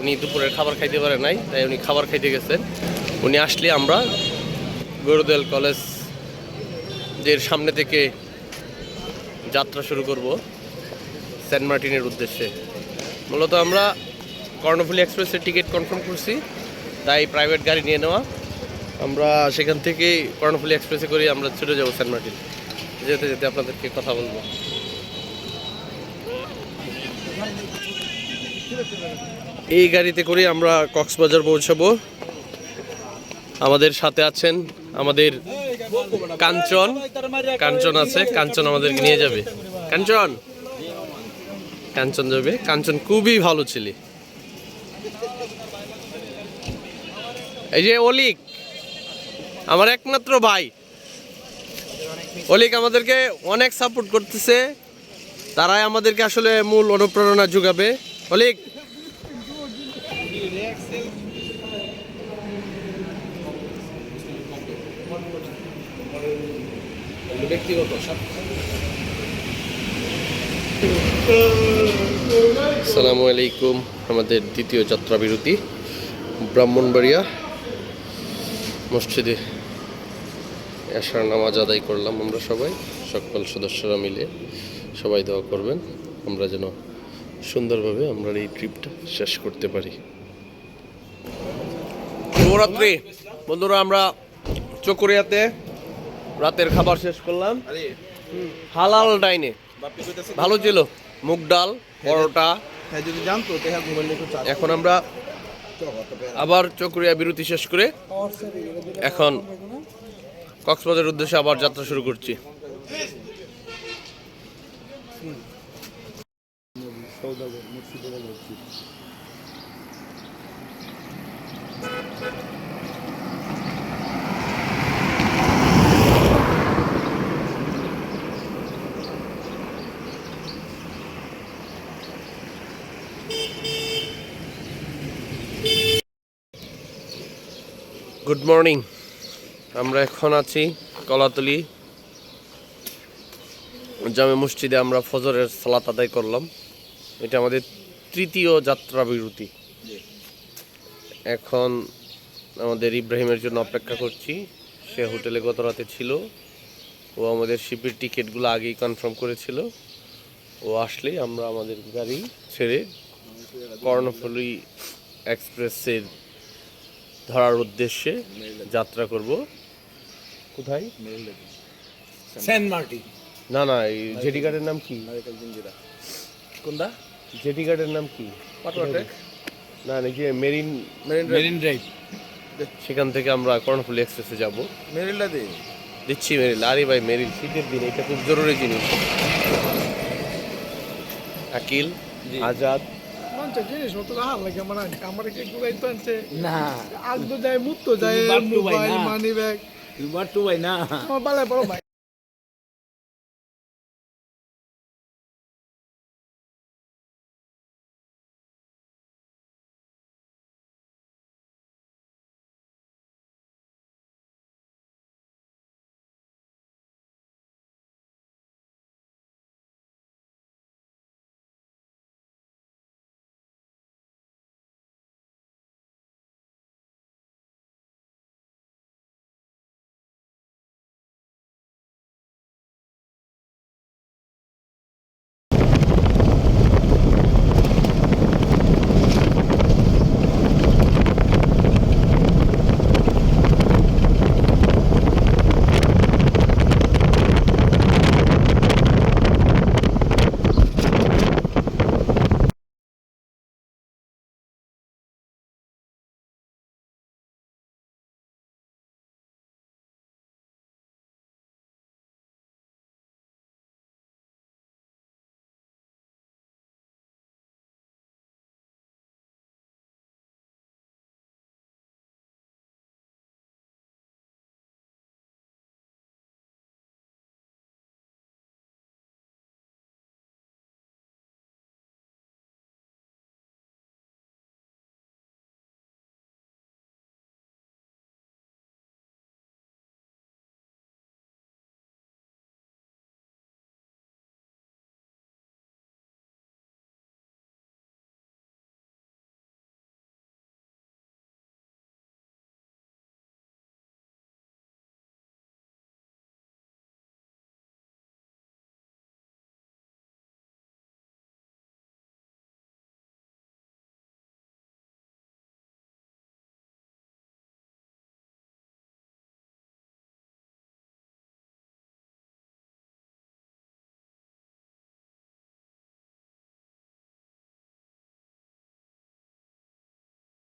উনি দুপুরের খাবার খাইতে পারে নাই, তাই উনি খাবার খাইতে গেছেন। উনি আসলে আমরা গরুদেল কলেজের সামনে থেকে যাত্রা শুরু করব সেন্ট মার্টিনের উদ্দেশ্যে। মূলত আমরা কর্ণফুলী এক্সপ্রেসের টিকিট কনফার্ম করছি, তাই প্রাইভেট গাড়ি নিয়ে নেওয়া। আমরা সেখান থেকে কর্ণফুলী এক্সপ্রেসে করে আমরা ছুটে যাবো সেন্ট মার্টিন। যেতে যেতে আপনাদেরকে কথা বলবো। এই গাড়িতে করে আমরা কক্সবাজার পৌঁছাবো। আমাদের সাথে আছেন আমাদের কাঞ্চন। কাঞ্চন আছে, কাঞ্চন আমাদেরকে নিয়ে যাবে। কাঞ্চন কাঞ্চন যাবে। কাঞ্চন খুবই ভালো ছেলে। এই যে অলিক, আমার একমাত্র ভাই অলিক আমাদেরকে অনেক সাপোর্ট করতেছে। তারাই আমাদেরকে আসলে মূল অনুপ্রেরণা যোগাবে। অলিক, ব্যক্তিগত আসসালামু আলাইকুম। আমাদের দ্বিতীয় যাত্রা বিরতি ব্রাহ্মণবাড়িয়া মসজিদে এশার নামাজ আদায় করলাম আমরা সবাই, সকল সদস্যরা মিলে। সবাই দোয়া করবেন আমরা যেন সুন্দরভাবে আমরা এই ট্রিপটা শেষ করতে পারি। শুভরাত্রি বন্ধুরা, আমরা চকরিয়াতে রাতের খাবার শেষ করলাম হালাল ডাইনে। ভালো ছিল, মুগ ডাল, পরোটা। এখন আমরা আবার চকরিয়া বিরতি শেষ করে এখন কক্সবাজারের উদ্দেশ্যে আবার যাত্রা শুরু করছি। Good morning. আমরা এখন আছি কলাতলি জামে মসজিদে। আমরা ফজরের সালাত আদায় করলাম। এটা আমাদের তৃতীয় যাত্রা বিরতি। এখন আমাদের ইব্রাহিমের জন্য অপেক্ষা করছি। সে হোটেলে গত রাতে ছিল। ও আমাদের শিপের টিকিটগুলো আগেই কনফার্ম করেছিল। ও আসলেই আমরা আমাদের গাড়ি ছেড়ে কর্ণফুলী এক্সপ্রেসের ধরার উদ্দেশ্যে যাত্রা করব। কোথায়? Saint Martin. না না, এই জেটি গার্ডের নাম কি? কোনটা? জেটি গার্ডের নাম কি? না, এই যে মেরিন ড্রাইভ। সেখান থেকে আমরা কর্ণফুলী এক্সপ্রেসে যাব। মেরিলটা দিচ্ছি মেরিল। আরে ভাই, মেরিল শীতের দিন এটা খুব জরুরি জিনিস। আকিল, আজাদ জিনিসপত্র লাগে আমার না আগ তো যায়, মুখ তো যায়, মোবাইল, মানি ব্যাগ, না আমার বালায় বড় ভাই।